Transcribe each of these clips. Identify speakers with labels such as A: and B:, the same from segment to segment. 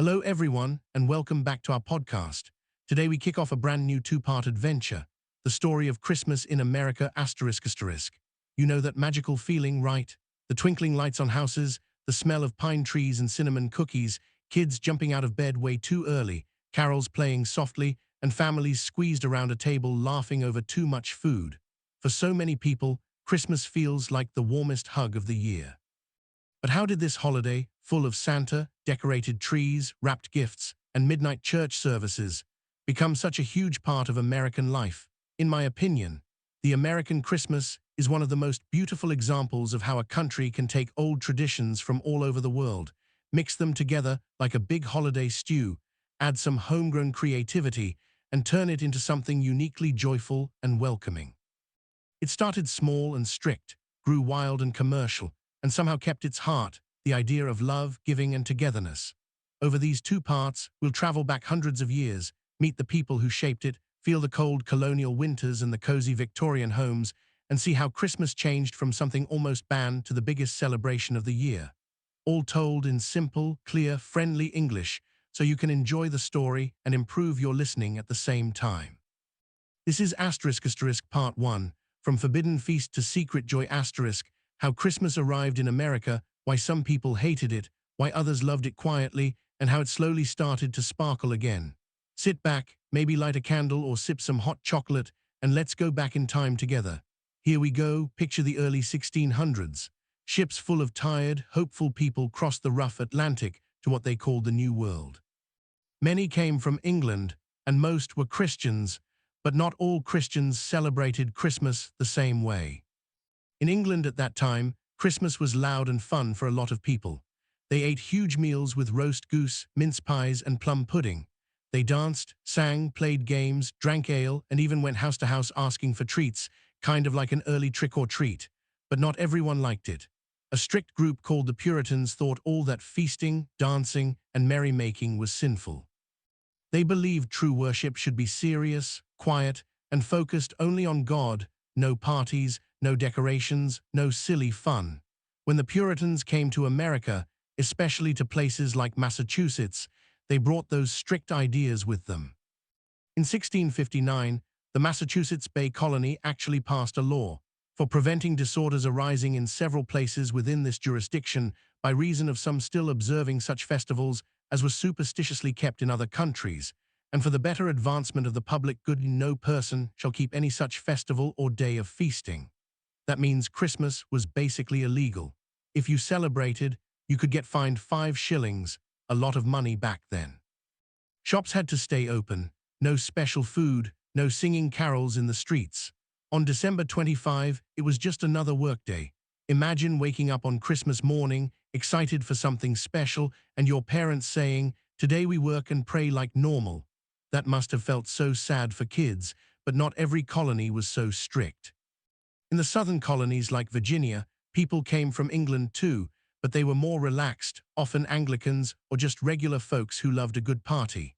A: Hello, everyone, and welcome back to our podcast. Today, we kick off a brand new two-part adventure, the story of Christmas in America ****. You know that magical feeling, right? The twinkling lights on houses, the smell of pine trees and cinnamon cookies, kids jumping out of bed way too early, carols playing softly, and families squeezed around a table laughing over too much food. For so many people, Christmas feels like the warmest hug of the year. But how did this holiday, full of Santa, decorated trees, wrapped gifts, and midnight church services, become such a huge part of American life? In my opinion, the American Christmas is one of the most beautiful examples of how a country can take old traditions from all over the world, mix them together like a big holiday stew, add some homegrown creativity, and turn it into something uniquely joyful and welcoming. It started small and strict, grew wild and commercial, and somehow kept its heart, the idea of love, giving, and togetherness. Over these two parts, we'll travel back hundreds of years, meet the people who shaped it, feel the cold colonial winters and the cozy Victorian homes, and see how Christmas changed from something almost banned to the biggest celebration of the year. All told in simple, clear, friendly English, so you can enjoy the story and improve your listening at the same time. This is Part 1, From Forbidden Feast to Secret Joy how Christmas arrived in America, why some people hated it, why others loved it quietly, and how it slowly started to sparkle again. Sit back, maybe light a candle or sip some hot chocolate, and let's go back in time together. Here we go, picture the early 1600s. Ships full of tired, hopeful people crossed the rough Atlantic to what they called the New World. Many came from England, and most were Christians, but not all Christians celebrated Christmas the same way. In England at that time, Christmas was loud and fun for a lot of people. They ate huge meals with roast goose, mince pies, and plum pudding. They danced, sang, played games, drank ale, and even went house to house asking for treats, kind of like an early trick-or-treat. But not everyone liked it. A strict group called the Puritans thought all that feasting, dancing, and merrymaking was sinful. They believed true worship should be serious, quiet, and focused only on God, no parties, no decorations, no silly fun. When the Puritans came to America, especially to places like Massachusetts, they brought those strict ideas with them. In 1659, the Massachusetts Bay Colony actually passed a law for preventing disorders arising in several places within this jurisdiction by reason of some still observing such festivals as were superstitiously kept in other countries, and for the better advancement of the public good no person shall keep any such festival or day of feasting. That means Christmas was basically illegal. If you celebrated, you could get fined 5 shillings, a lot of money back then. Shops had to stay open, no special food, no singing carols in the streets. On December 25, it was just another workday. Imagine waking up on Christmas morning, excited for something special, and your parents saying, "Today we work and pray like normal." That must have felt so sad for kids, but not every colony was so strict. In the southern colonies like Virginia, people came from England too, but they were more relaxed, often Anglicans or just regular folks who loved a good party.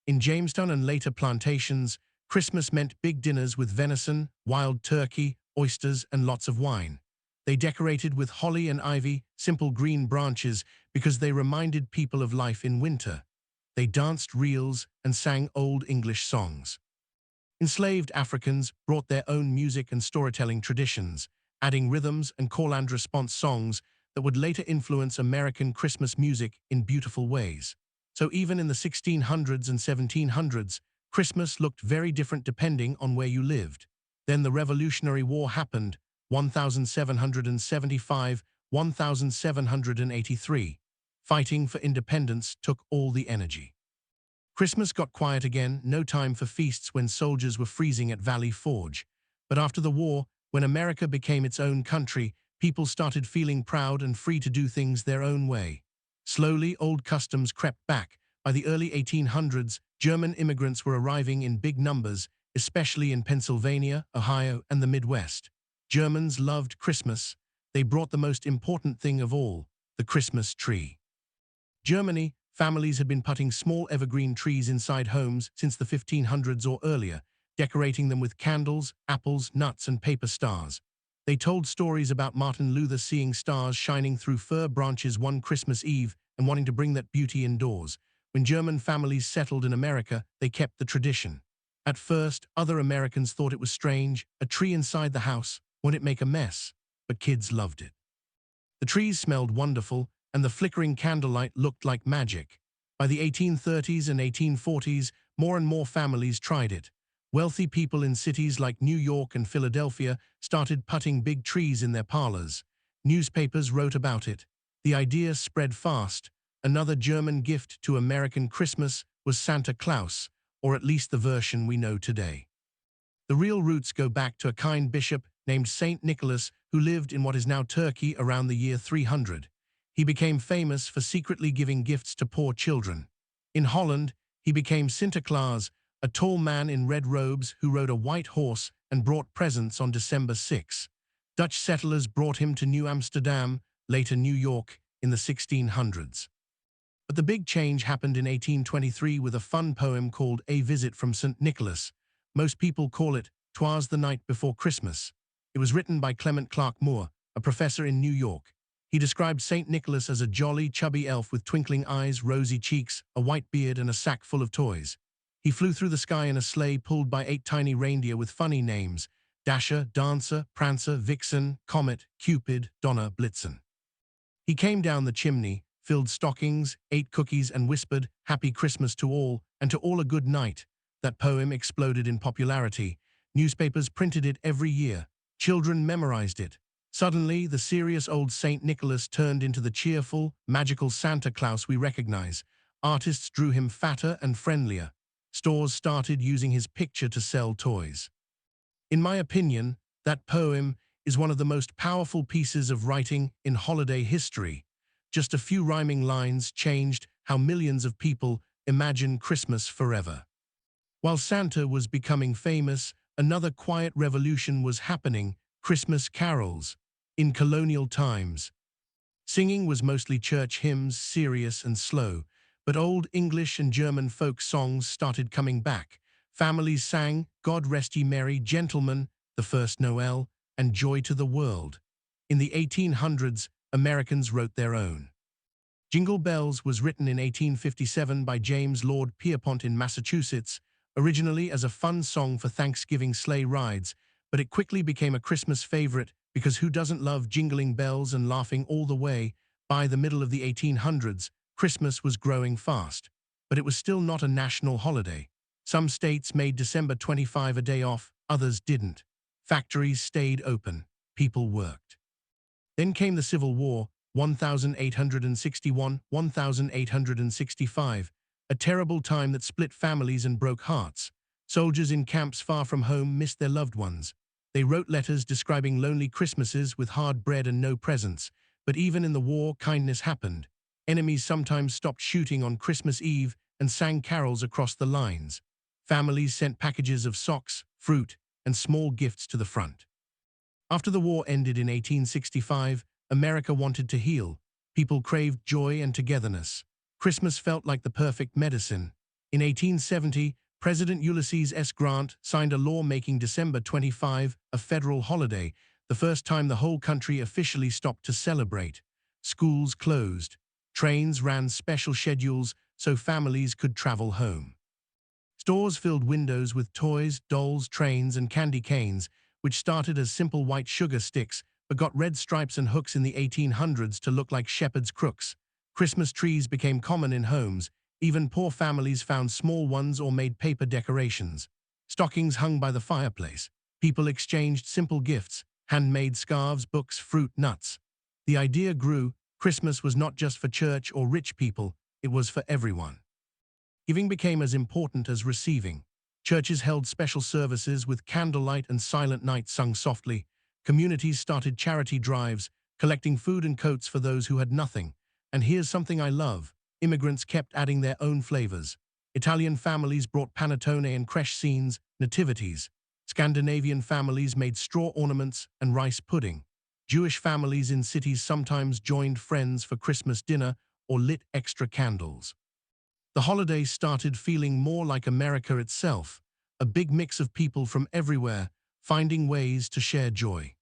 A: In Jamestown and later plantations, Christmas meant big dinners with venison, wild turkey, oysters, and lots of wine. They decorated with holly and ivy, simple green branches, because they reminded people of life in winter. They danced reels and sang old English songs. Enslaved Africans brought their own music and storytelling traditions, adding rhythms and call-and-response songs that would later influence American Christmas music in beautiful ways. So even in the 1600s and 1700s, Christmas looked very different depending on where you lived. Then the Revolutionary War happened, 1775, 1783. Fighting for independence took all the energy. Christmas got quiet again, no time for feasts when soldiers were freezing at Valley Forge. But after the war, when America became its own country, people started feeling proud and free to do things their own way. Slowly, old customs crept back. By the early 1800s, German immigrants were arriving in big numbers, especially in Pennsylvania, Ohio, and the Midwest. Germans loved Christmas. They brought the most important thing of all, the Christmas tree. Germany, families had been putting small evergreen trees inside homes since the 1500s or earlier, decorating them with candles, apples, nuts, and paper stars. They told stories about Martin Luther seeing stars shining through fir branches one Christmas Eve and wanting to bring that beauty indoors, When German families settled in America, they kept the tradition. At first, other Americans thought it was strange. A tree inside the house, won't it make a mess? But kids loved it. The trees smelled wonderful, and the flickering candlelight looked like magic. By the 1830s and 1840s, more and more families tried it. Wealthy people in cities like New York and Philadelphia started putting big trees in their parlors. Newspapers wrote about it. The idea spread fast. Another German gift to American Christmas was Santa Claus, or at least the version we know today. The real roots go back to a kind bishop named Saint Nicholas who lived in what is now Turkey around the year 300. He became famous for secretly giving gifts to poor children. In Holland, he became Sinterklaas, a tall man in red robes who rode a white horse and brought presents on December 6. Dutch settlers brought him to New Amsterdam, later New York, in the 1600s. But the big change happened in 1823 with a fun poem called A Visit from St. Nicholas. Most people call it "'Twas the Night Before Christmas." It was written by Clement Clark Moore, a professor in New York. He described St. Nicholas as a jolly, chubby elf with twinkling eyes, rosy cheeks, a white beard, and a sack full of toys. He flew through the sky in a sleigh pulled by 8 tiny reindeer with funny names: Dasher, Dancer, Prancer, Vixen, Comet, Cupid, Donner, Blitzen. He came down the chimney, filled stockings, ate cookies, and whispered, "Happy Christmas to all, and to all a good night." That poem exploded in popularity. Newspapers printed it every year. Children memorized it. Suddenly, the serious old St. Nicholas turned into the cheerful, magical Santa Claus we recognize. Artists drew him fatter and friendlier. Stores started using his picture to sell toys. In my opinion, that poem is one of the most powerful pieces of writing in holiday history. Just a few rhyming lines changed how millions of people imagine Christmas forever. While Santa was becoming famous, another quiet revolution was happening: Christmas carols. In colonial times, singing was mostly church hymns, serious and slow, but old English and German folk songs started coming back. Families sang "God Rest Ye Merry Gentlemen," "The First Noel," and "Joy to the World." In the 1800s, Americans wrote their own. Jingle Bells was written in 1857 by James Lord Pierpont in Massachusetts, originally as a fun song for Thanksgiving sleigh rides, but it quickly became a Christmas favorite because who doesn't love jingling bells and laughing all the way? By the middle of the 1800s, Christmas was growing fast, but it was still not a national holiday. Some states made December 25 a day off, others didn't. Factories stayed open, people worked. Then came the Civil War, 1861–1865, a terrible time that split families and broke hearts. Soldiers in camps far from home missed their loved ones. They wrote letters describing lonely Christmases with hard bread and no presents. But even in the war, kindness happened. Enemies sometimes stopped shooting on Christmas Eve and sang carols across the lines. Families sent packages of socks, fruit, and small gifts to the front. After the war ended in 1865, America wanted to heal. People craved joy and togetherness. Christmas felt like the perfect medicine. In 1870, President Ulysses S. Grant signed a law making December 25 a federal holiday, the first time the whole country officially stopped to celebrate. Schools closed. Trains ran special schedules so families could travel home. Stores filled windows with toys, dolls, trains, and candy canes, which started as simple white sugar sticks but got red stripes and hooks in the 1800s to look like shepherd's crooks. Christmas trees became common in homes. Even poor families found small ones or made paper decorations. Stockings hung by the fireplace. People exchanged simple gifts: handmade scarves, books, fruit, nuts. The idea grew. Christmas was not just for church or rich people, it was for everyone. Giving became as important as receiving. Churches held special services with candlelight and silent night sung softly. Communities started charity drives, collecting food and coats for those who had nothing. And here's something I love: immigrants kept adding their own flavors. Italian families brought panettone and creche scenes, nativities. Scandinavian families made straw ornaments and rice pudding. Jewish families in cities sometimes joined friends for Christmas dinner or lit extra candles. The holiday started feeling more like America itself, a big mix of people from everywhere, finding ways to share joy.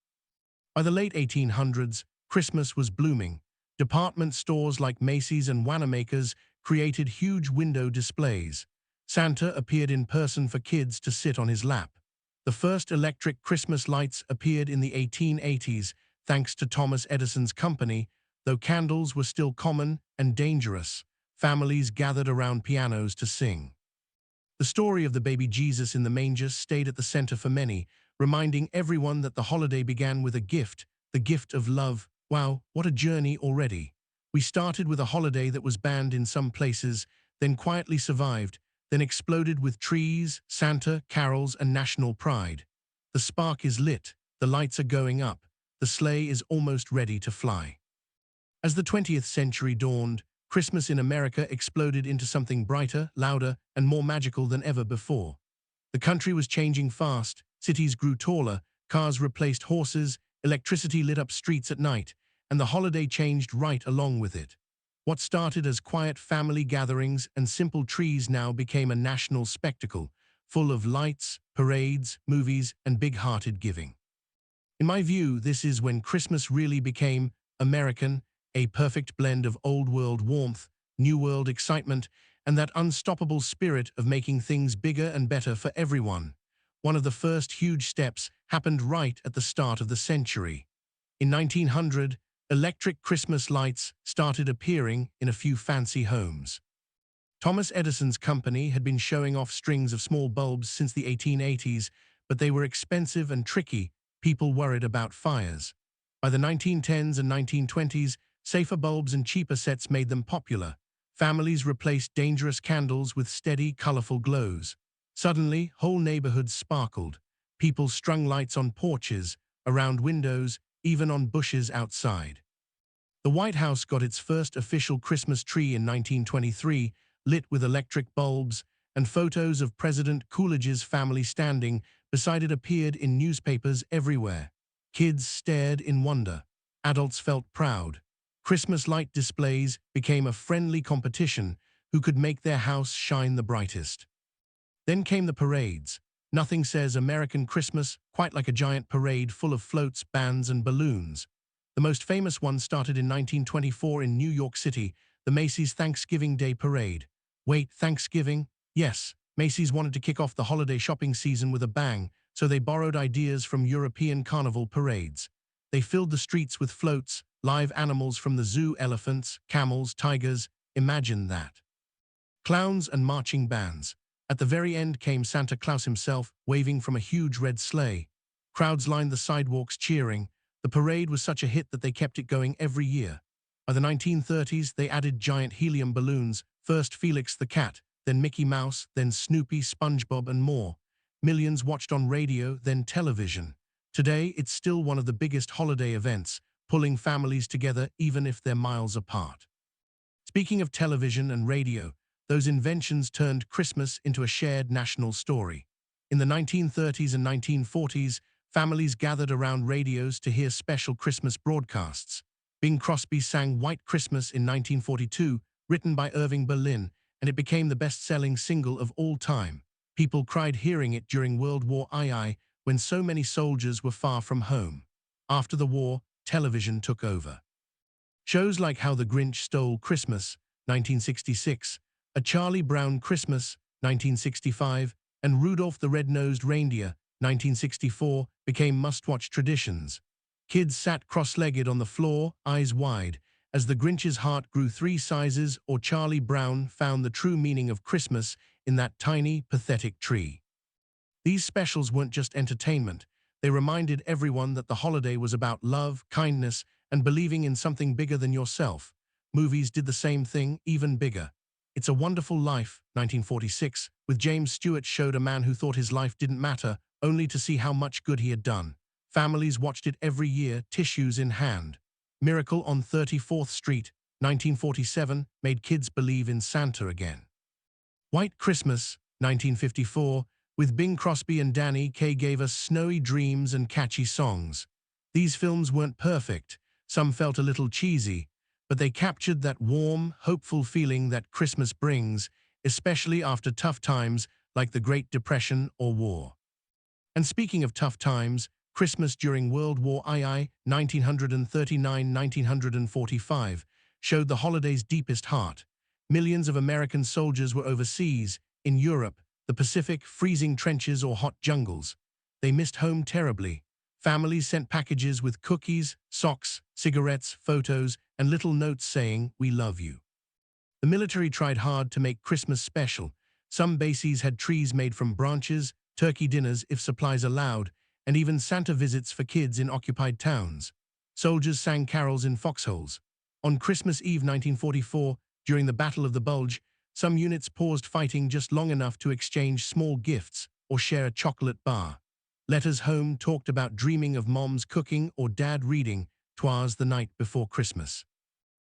A: By the late 1800s, Christmas was blooming. Department stores like Macy's and Wanamaker's created huge window displays. Santa appeared in person for kids to sit on his lap. The first electric Christmas lights appeared in the 1880s, thanks to Thomas Edison's company. Though candles were still common and dangerous, families gathered around pianos to sing. The story of the baby Jesus in the manger stayed at the center for many, reminding everyone that the holiday began with a gift, the gift of love. Wow, what a journey already. We started with a holiday that was banned in some places, then quietly survived, then exploded with trees, Santa, carols, and national pride. The spark is lit, the lights are going up, the sleigh is almost ready to fly. As the 20th century dawned, Christmas in America exploded into something brighter, louder, and more magical than ever before. The country was changing fast, cities grew taller, cars replaced horses, electricity lit up streets at night, and the holiday changed right along with it. What started as quiet family gatherings and simple trees now became a national spectacle, full of lights, parades, movies, and big-hearted giving. In my view, this is when Christmas really became American, a perfect blend of old-world warmth, new-world excitement, and that unstoppable spirit of making things bigger and better for everyone. One of the first huge steps happened right at the start of the century. In 1900, electric Christmas lights started appearing in a few fancy homes. Thomas Edison's company had been showing off strings of small bulbs since the 1880s, but they were expensive and tricky. People worried about fires. By the 1910s and 1920s, safer bulbs and cheaper sets made them popular. Families replaced dangerous candles with steady, colorful glows. Suddenly, whole neighborhoods sparkled. People strung lights on porches, around windows, even on bushes outside. The White House got its first official Christmas tree in 1923, lit with electric bulbs, and photos of President Coolidge's family standing beside it appeared in newspapers everywhere. Kids stared in wonder. Adults felt proud. Christmas light displays became a friendly competition who could make their house shine the brightest. Then came the parades. Nothing says American Christmas quite like a giant parade full of floats, bands, and balloons. The most famous one started in 1924 in New York City, the Macy's Thanksgiving Day Parade. Wait, Thanksgiving? Yes, Macy's wanted to kick off the holiday shopping season with a bang, so they borrowed ideas from European carnival parades. They filled the streets with floats, live animals from the zoo, elephants, camels, tigers. Imagine that. Clowns and marching bands. At the very end came Santa Claus himself, waving from a huge red sleigh. Crowds lined the sidewalks cheering. The parade was such a hit that they kept it going every year. By the 1930s, they added giant helium balloons, first Felix the Cat, then Mickey Mouse, then Snoopy, SpongeBob, and more. Millions watched on radio, then television. Today, it's still one of the biggest holiday events, pulling families together even if they're miles apart. Speaking of television and radio, those inventions turned Christmas into a shared national story. In the 1930s and 1940s, families gathered around radios to hear special Christmas broadcasts. Bing Crosby sang White Christmas in 1942, written by Irving Berlin, and it became the best-selling single of all time. People cried hearing it during World War II, when so many soldiers were far from home. After the war, television took over. Shows like How the Grinch Stole Christmas, 1966, A Charlie Brown Christmas, 1965, and Rudolph the Red-Nosed Reindeer, 1964, became must-watch traditions. Kids sat cross-legged on the floor, eyes wide, as the Grinch's heart grew 3 sizes, or Charlie Brown found the true meaning of Christmas in that tiny, pathetic tree. These specials weren't just entertainment. They reminded everyone that the holiday was about love, kindness, and believing in something bigger than yourself. Movies did the same thing, even bigger. It's a Wonderful Life, 1946, with James Stewart showed a man who thought his life didn't matter, only to see how much good he had done. Families watched it every year, tissues in hand. Miracle on 34th Street, 1947, made kids believe in Santa again. White Christmas, 1954, with Bing Crosby and Danny Kaye gave us snowy dreams and catchy songs. These films weren't perfect, some felt a little cheesy, but they captured that warm, hopeful feeling that Christmas brings, especially after tough times like the Great Depression or war. And speaking of tough times, Christmas during World War II, 1939-1945, showed the holiday's deepest heart. Millions of American soldiers were overseas, in Europe, the Pacific, freezing trenches or hot jungles. They missed home terribly. Families sent packages with cookies, socks, cigarettes, photos, and little notes saying, "We love you." The military tried hard to make Christmas special. Some bases had trees made from branches, turkey dinners if supplies allowed, and even Santa visits for kids in occupied towns. Soldiers sang carols in foxholes. On Christmas Eve 1944, during the Battle of the Bulge, some units paused fighting just long enough to exchange small gifts or share a chocolate bar. Letters home talked about dreaming of mom's cooking or dad reading "Twas the Night Before Christmas."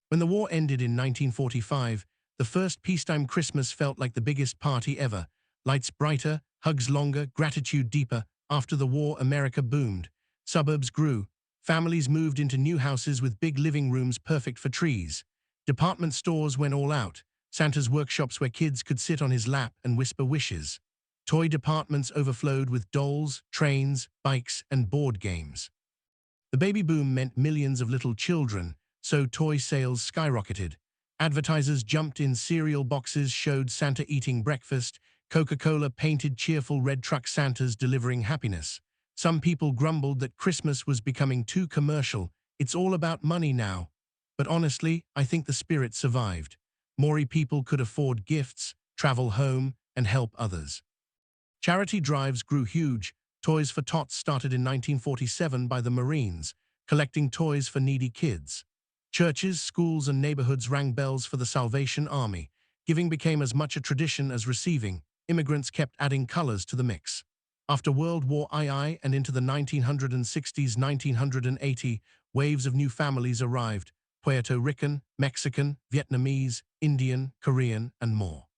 A: When the war ended in 1945, the first peacetime Christmas felt like the biggest party ever. Lights brighter, hugs longer, gratitude deeper. After the war, America boomed. Suburbs grew. Families moved into new houses with big living rooms perfect for trees. Department stores went all out. Santa's workshops where kids could sit on his lap and whisper wishes. Toy departments overflowed with dolls, trains, bikes, and board games. The baby boom meant millions of little children, so toy sales skyrocketed. Advertisers jumped in cereal boxes, showed Santa eating breakfast. Coca-Cola painted cheerful red truck Santas delivering happiness. Some people grumbled that Christmas was becoming too commercial. It's all about money now. But honestly, I think the spirit survived. More people could afford gifts, travel home, and help others. Charity drives grew huge. Toys for Tots started in 1947 by the Marines, collecting toys for needy kids. Churches, schools, and neighborhoods rang bells for the Salvation Army. Giving became as much a tradition as receiving. Immigrants kept adding colors to the mix. After World War II and into the 1960s, 1980, waves of new families arrived: Puerto Rican, Mexican, Vietnamese, Indian, Korean, and more.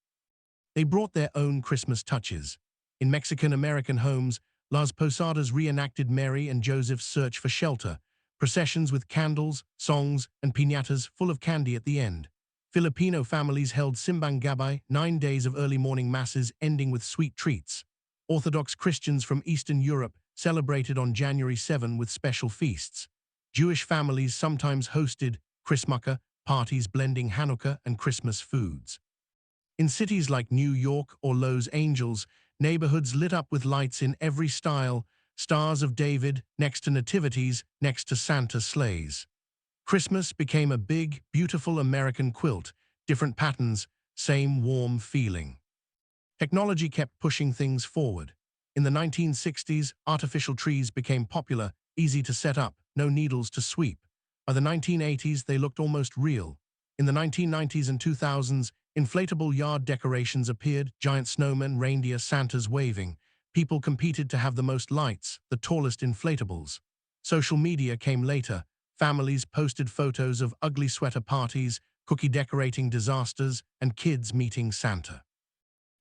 A: They brought their own Christmas touches. In Mexican-American homes, Las Posadas reenacted Mary and Joseph's search for shelter, processions with candles, songs, and piñatas full of candy at the end. Filipino families held Simbang Gabay, 9 days of early morning masses ending with sweet treats. Orthodox Christians from Eastern Europe celebrated on January 7 with special feasts. Jewish families sometimes hosted Chrismukkah parties blending Hanukkah and Christmas foods. In cities like New York or Los Angeles, neighborhoods lit up with lights in every style, Stars of David next to nativities, next to Santa sleighs. Christmas became a big, beautiful American quilt, different patterns, same warm feeling. Technology kept pushing things forward. In the 1960s, artificial trees became popular, easy to set up, no needles to sweep. By the 1980s, they looked almost real. In the 1990s and 2000s, inflatable yard decorations appeared, giant snowmen, reindeer, Santas waving. People competed to have the most lights, the tallest inflatables. Social media came later. Families posted photos of ugly sweater parties, cookie decorating disasters, and kids meeting Santa.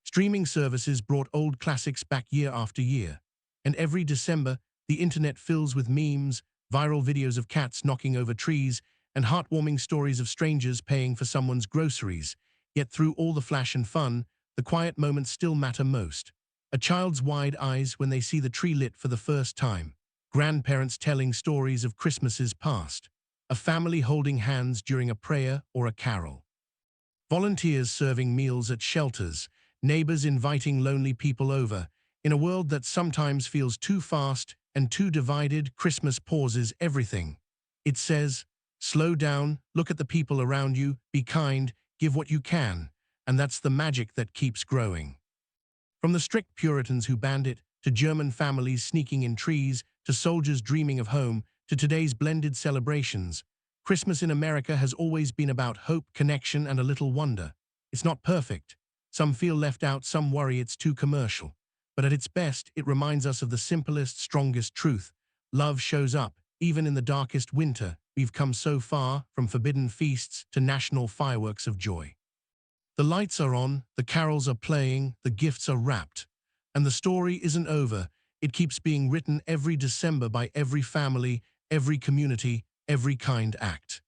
A: Streaming services brought old classics back year after year. And every December, the internet fills with memes, viral videos of cats knocking over trees, and heartwarming stories of strangers paying for someone's groceries. Yet through all the flash and fun, the quiet moments still matter most. A child's wide eyes when they see the tree lit for the first time. Grandparents telling stories of Christmases past. A family holding hands during a prayer or a carol. Volunteers serving meals at shelters. Neighbors inviting lonely people over. In a world that sometimes feels too fast and too divided, Christmas pauses everything. It says, slow down, look at the people around you, be kind, give what you can. And that's the magic that keeps growing. From the strict Puritans who banned it, to German families sneaking in trees, to soldiers dreaming of home, to today's blended celebrations, Christmas in America has always been about hope, connection, and a little wonder. It's not perfect. Some feel left out, some worry it's too commercial. But at its best, it reminds us of the simplest, strongest truth. Love shows up, even in the darkest winter. We've come so far, from forbidden feasts to national fireworks of joy. The lights are on, the carols are playing, the gifts are wrapped. And the story isn't over. It keeps being written every December by every family, every community, every kind act.